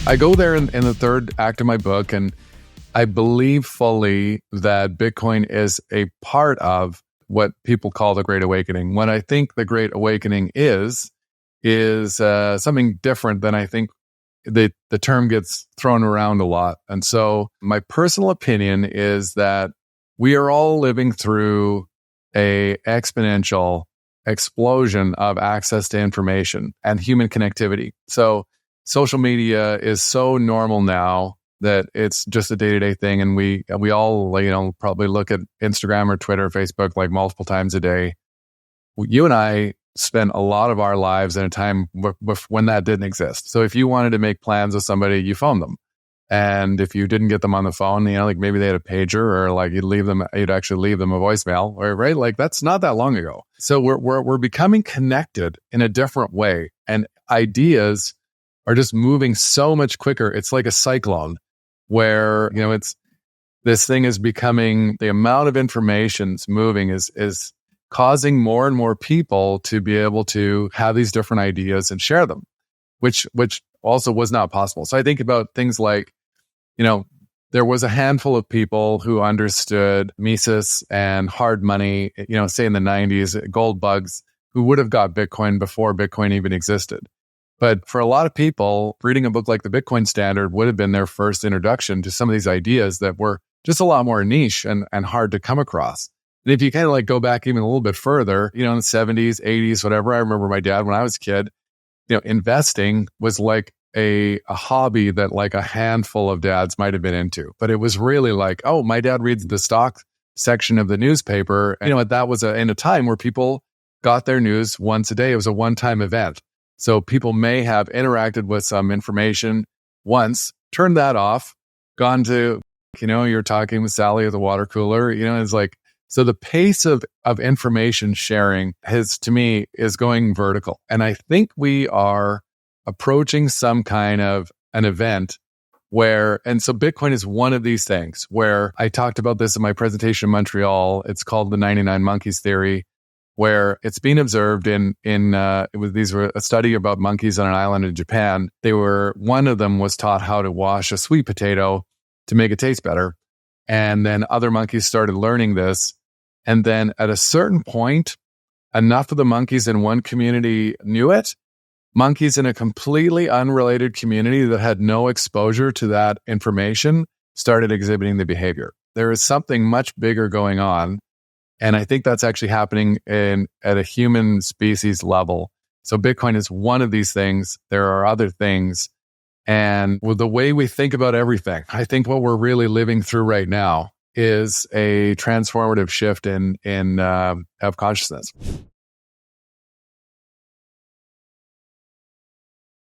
I go there in the third act of my book, and I believe fully that Bitcoin is a part of what people call the Great Awakening. What I think the Great Awakening is something different than I think the term gets thrown around a lot. And so my personal opinion is that we are all living through a exponential explosion of access to information and human connectivity. So social media is so normal now that it's just a day-to-day thing, and we all probably look at Instagram or Twitter or Facebook like multiple times a day. You and I spent a lot of our lives in a time when that didn't exist. So if you wanted to make plans with somebody, you phoned them. And if you didn't get them on the phone, like maybe they had a pager, or like you'd actually leave them a voicemail, or right? Like that's not that long ago. So we're becoming connected in a different way, and ideas are just moving so much quicker. It's like a cyclone where, this thing is becoming, the amount of information's moving is causing more and more people to be able to have these different ideas and share them, which also was not possible. So I think about things like, there was a handful of people who understood Mises and hard money, say in the 90s, gold bugs, who would have got Bitcoin before Bitcoin even existed. But for a lot of people, reading a book like The Bitcoin Standard would have been their first introduction to some of these ideas that were just a lot more niche and hard to come across. And if you kind of like go back even a little bit further, in the 70s, 80s, whatever, I remember my dad when I was a kid, investing was like a hobby that like a handful of dads might have been into. But it was really like, oh, my dad reads the stock section of the newspaper. And that was in a time where people got their news once a day. It was a one-time event. So people may have interacted with some information once, turned that off, gone to, you're talking with Sally at the water cooler, it's like, so the pace of information sharing to me is going vertical. And I think we are approaching some kind of an event and so Bitcoin is one of these things where I talked about this in my presentation in Montreal. It's called the 99 Monkeys Theory, where it's been observed these were a study about monkeys on an island in Japan. One of them was taught how to wash a sweet potato to make it taste better. And then other monkeys started learning this. And then at a certain point, enough of the monkeys in one community knew it. Monkeys in a completely unrelated community that had no exposure to that information started exhibiting the behavior. There is something much bigger going on. And I think that's actually happening at a human species level. So Bitcoin is one of these things. There are other things. And with the way we think about everything, I think what we're really living through right now is a transformative shift of consciousness.